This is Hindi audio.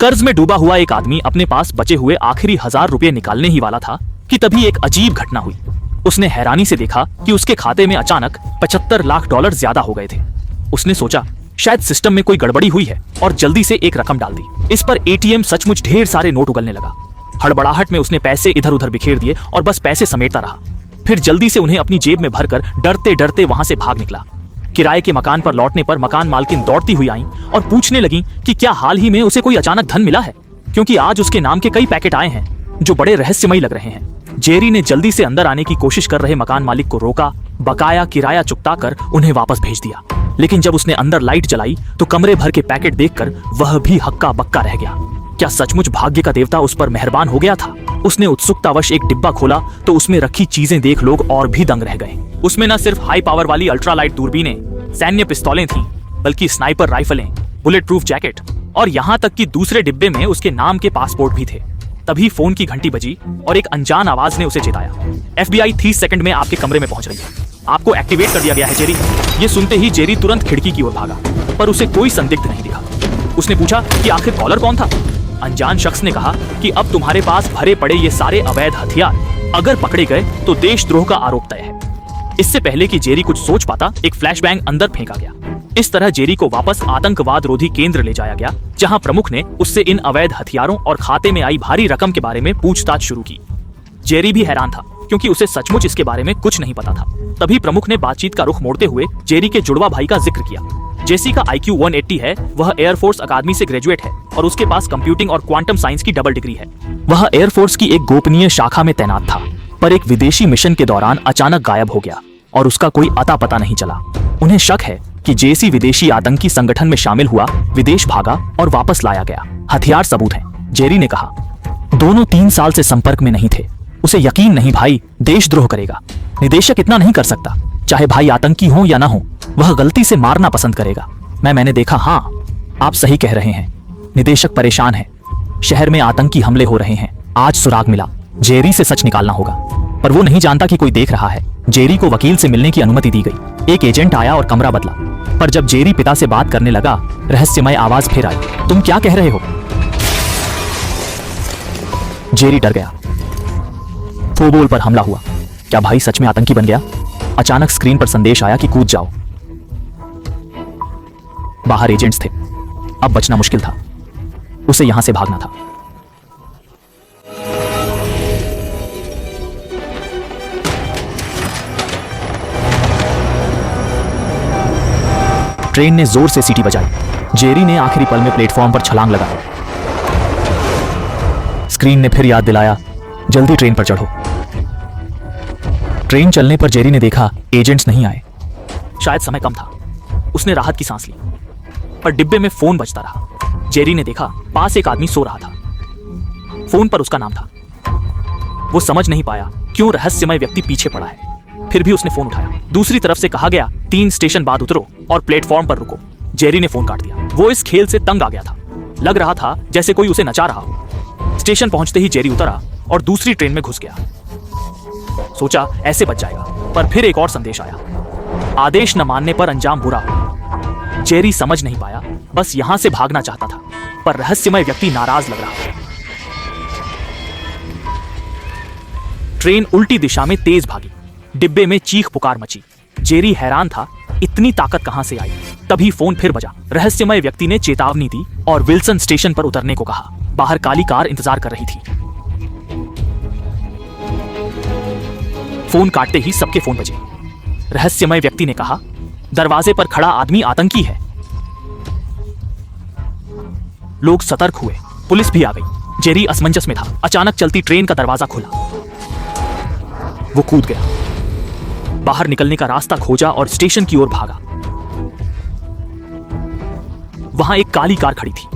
कर्ज में डूबा हुआ एक आदमी अपने पास बचे हुए आखिरी 1000 रुपये निकालने ही वाला था कि तभी एक अजीब घटना हुई। उसने हैरानी से देखा कि उसके खाते में अचानक 75 लाख डॉलर ज्यादा हो गए थे। उसने सोचा शायद सिस्टम में कोई गड़बड़ी हुई है और जल्दी से एक रकम डाल दी। इस पर एटीएम सचमुच ढेर सारे नोट उगलने लगा। हड़बड़ाहट में उसने पैसे इधर उधर बिखेर दिए और बस पैसे समेटता रहा। फिर जल्दी से उन्हें अपनी जेब में भरकर डरते डरते वहां से भाग निकला। किराए के मकान पर लौटने पर मकान मालकिन दौड़ती हुई आई और पूछने लगी कि क्या हाल ही में उसे कोई अचानक धन मिला है, क्योंकि आज उसके नाम के कई पैकेट आए हैं जो बड़े रहस्यमयी लग रहे हैं। जेरी ने जल्दी से अंदर आने की कोशिश कर रहे मकान मालिक को रोका, बकाया किराया चुकता कर उन्हें वापस भेज दिया। लेकिन जब उसने अंदर लाइट जलाई तो कमरे भर के पैकेट देखकर वह भी हक्का बक्का रह गया। क्या सचमुच भाग्य का देवता उस पर मेहरबान हो गया था? उसने उत्सुकतावश एक डिब्बा खोला तो उसमें रखी चीजें देख लोग और भी दंग रह गए। उसमें न सिर्फ हाई पावर वाली अल्ट्रालाइट दूरबीनें, सैन्य पिस्तौलें थीं, बल्कि स्नाइपर राइफलें, बुलेट प्रूफ जैकेट और यहाँ तक कि दूसरे डिब्बे में उसके नाम के पासपोर्ट भी थे। तभी फोन की घंटी बजी और एक अनजान आवाज ने उसे चेताया। FBI 30 सेकंड में आपके कमरे में पहुंच रही है। आपको एक्टिवेट कर दिया गया है जेरी। ये सुनते ही जेरी तुरंत खिड़की की ओर भागा, पर उसे कोई संदिग्ध नहीं दिखा। उसने पूछा कि आखिर कॉलर कौन था। अनजान शख्स ने कहा कि अब तुम्हारे पास भरे पड़े ये सारे अवैध हथियार अगर पकड़े गए तो देशद्रोह का आरोप तय है। इससे पहले कि जेरी कुछ सोच पाता, एक फ्लैशबैंग अंदर फेंका गया। इस तरह जेरी को वापस आतंकवाद रोधी केंद्र ले जाया गया, जहां प्रमुख ने उससे इन अवैध हथियारों और खाते में आई भारी रकम के बारे में पूछताछ शुरू की। जेरी भी हैरान था, क्योंकि उसे सचमुच इसके बारे में कुछ नहीं पता था। तभी प्रमुख ने बातचीत का रुख मोड़ते हुए जेरी के जुड़वा भाई का जिक्र किया। जेसी का IQ 180 है, वह एयरफोर्स अकादमी से ग्रेजुएट है और उसके पास कंप्यूटिंग और क्वांटम साइंस की डबल डिग्री है। वह एयरफोर्स की एक गोपनीय शाखा में तैनात था, पर एक विदेशी मिशन के दौरान अचानक गायब हो गया और उसका कोई अता पता नहीं चला। उन्हें शक है कि जेसी विदेशी आतंकी संगठन में शामिल हुआ, विदेश भागा और वापस लाया गया। हथियार सबूत हैं, जेरी ने कहा। दोनों 3 साल से संपर्क में नहीं थे। उसे यकीन नहीं भाई देशद्रोह करेगा। निदेशक इतना नहीं कर सकता। चाहे भाई आतंकी हो या ना हो, वह गलती से मारना पसंद करेगा। मैंने देखा। हाँ, आप सही कह रहे हैं। निदेशक परेशान है। शहर में आतंकी हमले हो रहे हैं। आज सुराग मिला। जेरी से सच निकालना होगा, पर वो नहीं जानता कि कोई देख रहा है। जेरी को वकील से मिलने की अनुमति दी गई। एक एजेंट आया और कमरा बदला, पर जब जेरी पिता से बात करने लगा, रहस्यमय आवाज फिर आई। तुम क्या कह रहे हो? जेरी डर गया। फोबोल पर हमला हुआ। क्या भाई सच में आतंकी बन गया? अचानक स्क्रीन पर संदेश आया कि कूद जाओ। बाहर एजेंट्स थे। अब बचना मुश्किल था। उसे यहां से भागना था। ट्रेन ने जोर से सीटी बजाई। जेरी ने आखिरी पल में प्लेटफॉर्म पर छलांग लगाई। स्क्रीन ने फिर याद दिलाया, जल्दी ट्रेन पर चढ़ो। ट्रेन चलने पर जेरी ने देखा एजेंट्स नहीं आए। शायद समय कम था। उसने राहत की सांस ली, पर डिब्बे में फोन बजता रहा। जेरी ने देखा पास एक आदमी सो रहा था। फोन पर उसका नाम था। वो समझ नहीं पाया क्यों रहस्यमय व्यक्ति पीछे पड़ा है। फिर भी उसने फोन उठाया। दूसरी तरफ से कहा गया, 3 स्टेशन बाद उतरो और प्लेटफॉर्म पर रुको। जेरी ने फोन काट दिया। वो इस खेल से तंग आ गया था। लग रहा था जैसे कोई उसे नचा रहा हो। स्टेशन पहुंचते ही जेरी उतरा और दूसरी ट्रेन में घुस गया। सोचा ऐसे बच जाएगा, पर फिर एक और संदेश आया। आदेश न मानने पर अंजाम बुरा हो। जेरी समझ नहीं पाया, बस यहां से भागना चाहता था, पर रहस्यमय व्यक्ति नाराज लग रहा था। ट्रेन उल्टी दिशा में तेज भागी। डिब्बे में चीख पुकार मची। जेरी हैरान था, इतनी ताकत कहां से आई। तभी फोन फिर बजा। रहस्यमय व्यक्ति ने चेतावनी दी और विल्सन स्टेशन पर उतरने को कहा। बाहर काली कार इंतजार कर रही थी। फोन काटते ही सबके फोन बजे। रहस्यमय व्यक्ति ने कहा, दरवाजे पर खड़ा आदमी आतंकी है। लोग सतर्क हुए। पुलिस भी आ गई। जेरी असमंजस में था। अचानक चलती ट्रेन का दरवाजा खुला। वो कूद गया, बाहर निकलने का रास्ता खोजा और स्टेशन की ओर भागा। वहां एक काली कार खड़ी थी।